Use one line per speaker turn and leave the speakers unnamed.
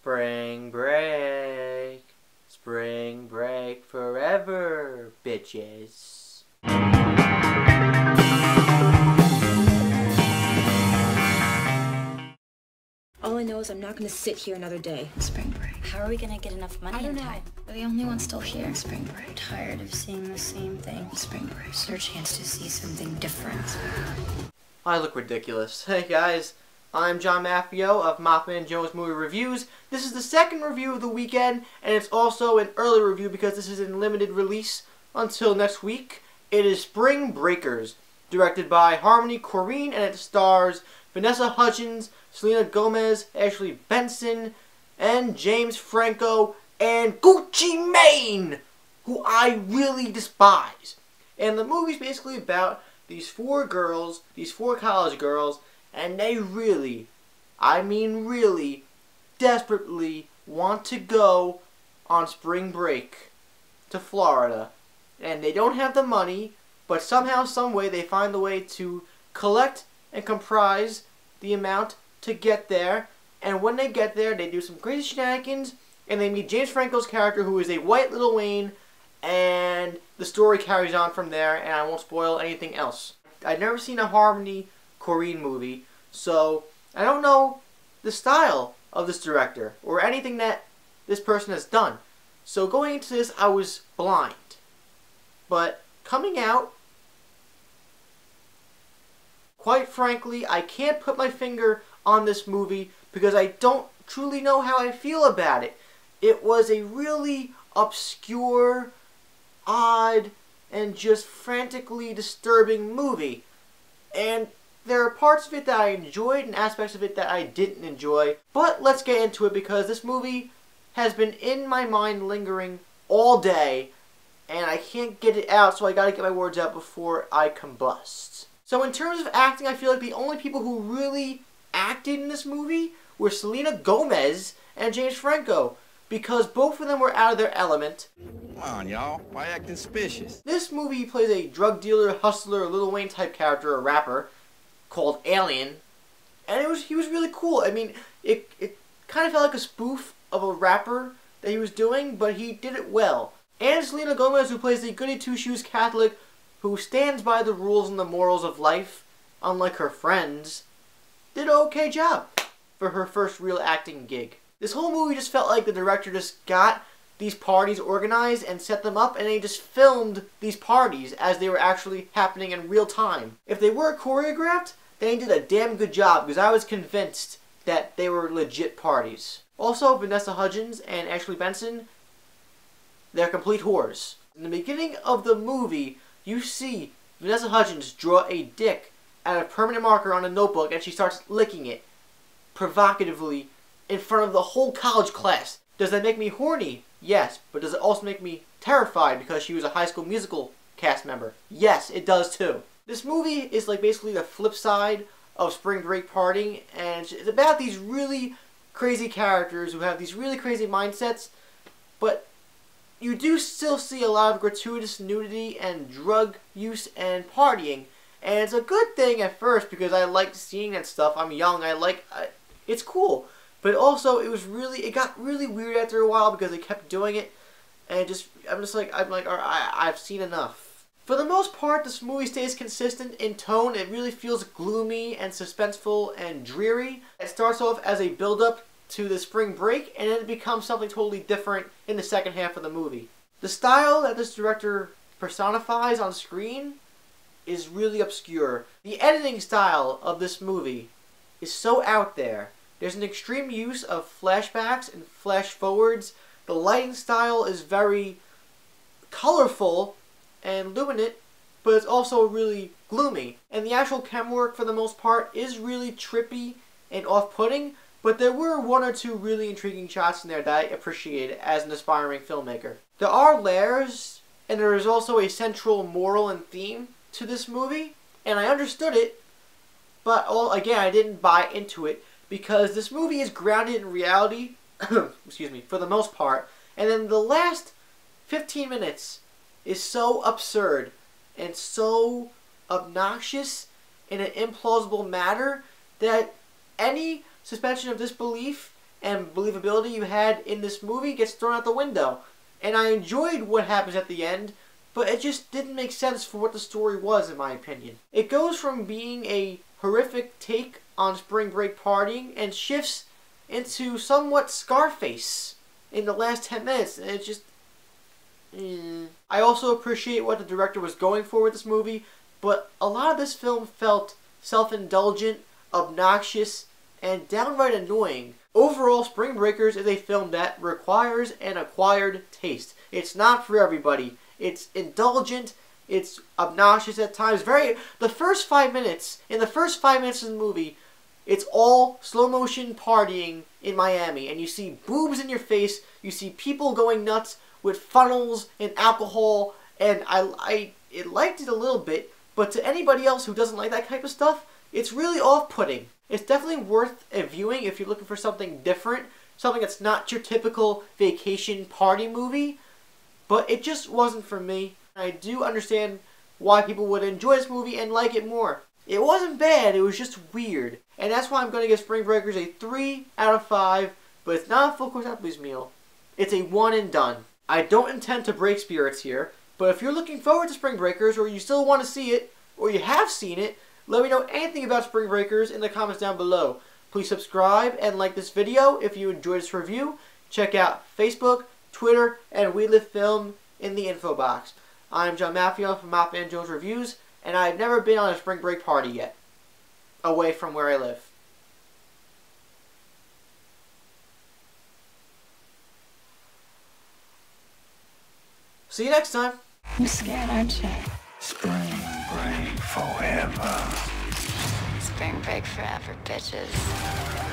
Spring break. Spring break forever, bitches.
All I know is I'm not going to sit here another day.
Spring break.
How are we going to get enough money?
I don't know.
We're the only ones still here.
Spring break.
Tired of seeing the same thing.
Spring break.
It's our chance to see something different.
I look ridiculous. Hey guys, I'm John MaffmanJones of MaffmanJones Movie Reviews. This is the second review of the weekend, and it's also an early review because this is in limited release until next week. It is Spring Breakers, directed by Harmony Korine, and it stars Vanessa Hudgens, Selena Gomez, Ashley Benson, and James Franco, and Gucci Mane, who I really despise. And the movie's basically about these four girls, these four college girls, and they really, I mean really, desperately want to go on spring break to Florida. And they don't have the money, but somehow, some way, they find a way to collect and comprise the amount to get there. And when they get there, they do some crazy shenanigans, and they meet James Franco's character, who is a white Lil Wayne, and the story carries on from there, and I won't spoil anything else. I've never seen a Harmony Korine movie, so I don't know the style of this director, or anything that this person has done. So going into this, I was blind. But coming out, quite frankly, I can't put my finger on this movie because I don't truly know how I feel about it. It was a really obscure, odd, and just frantically disturbing movie. And there are parts of it that I enjoyed and aspects of it that I didn't enjoy. But let's get into it because this movie has been in my mind lingering all day, and I can't get it out, so I gotta get my words out before I combust. So in terms of acting, I feel like the only people who really acted in this movie were Selena Gomez and James Franco, because both of them were out of their element.
Come on, y'all. Why acting suspicious?
This movie plays a drug dealer, hustler, Lil Wayne type character, a rapper, called Alien, and he was really cool. I mean, it kind of felt like a spoof of a rapper that he was doing, but he did it well. And Selena Gomez, who plays the goody two-shoes Catholic who stands by the rules and the morals of life, unlike her friends, did an okay job for her first real acting gig. This whole movie just felt like the director just got these parties organized and set them up, and they just filmed these parties as they were actually happening in real time. If they were choreographed, they did a damn good job because I was convinced that they were legit parties. Also, Vanessa Hudgens and Ashley Benson, they're complete whores. In the beginning of the movie, you see Vanessa Hudgens draw a dick out of permanent marker on a notebook, and she starts licking it provocatively in front of the whole college class. Does that make me horny? Yes. But does it also make me terrified because she was a High School Musical cast member? Yes, it does too. This movie is like basically the flip side of spring break partying, and it's about these really crazy characters who have these really crazy mindsets, but you do still see a lot of gratuitous nudity and drug use and partying. And it's a good thing at first because I liked seeing that stuff. I'm young. It's cool. But also, it got really weird after a while because they kept doing it. And I'm like, I've seen enough. For the most part, this movie stays consistent in tone. It really feels gloomy and suspenseful and dreary. It starts off as a build-up to the spring break, and then it becomes something totally different in the second half of the movie. The style that this director personifies on screen is really obscure. The editing style of this movie is so out there. There's an extreme use of flashbacks and flash forwards. The lighting style is very colorful and luminous, but it's also really gloomy. And the actual camera work, for the most part, is really trippy and off-putting, but there were one or two really intriguing shots in there that I appreciated as an aspiring filmmaker. There are layers, and there is also a central moral and theme to this movie, and I understood it, but again, I didn't buy into it, because this movie is grounded in reality, excuse me, for the most part, and then the last 15 minutes is so absurd and so obnoxious in an implausible manner that any suspension of disbelief and believability you had in this movie gets thrown out the window. And I enjoyed what happens at the end, but it just didn't make sense for what the story was, in my opinion. It goes from being a horrific take on spring break partying and shifts into somewhat Scarface in the last 10 minutes, and it just... I also appreciate what the director was going for with this movie, but a lot of this film felt self-indulgent, obnoxious, and downright annoying. Overall, Spring Breakers is a film that requires an acquired taste. It's not for everybody. It's indulgent, it's obnoxious at times. The first 5 minutes of the movie, it's all slow motion partying in Miami, and you see boobs in your face, you see people going nuts with funnels and alcohol, and I liked it a little bit, but to anybody else who doesn't like that type of stuff, it's really off-putting. It's definitely worth a viewing if you're looking for something different, something that's not your typical vacation party movie, but it just wasn't for me. I do understand why people would enjoy this movie and like it more. It wasn't bad, it was just weird. And that's why I'm going to give Spring Breakers a 3 out of 5, but it's not a full course Applebee's meal. It's a one and done. I don't intend to break spirits here, but if you're looking forward to Spring Breakers, or you still want to see it, or you have seen it, let me know anything about Spring Breakers in the comments down below. Please subscribe and like this video if you enjoyed this review. Check out Facebook, Twitter, and We Live Film in the info box. I'm John Maffmanjones from MaffmanJones Reviews, and I've never been on a spring break party yet, away from where I live. See you next time.
You're scared, aren't you?
Spring break forever.
Spring break forever, bitches.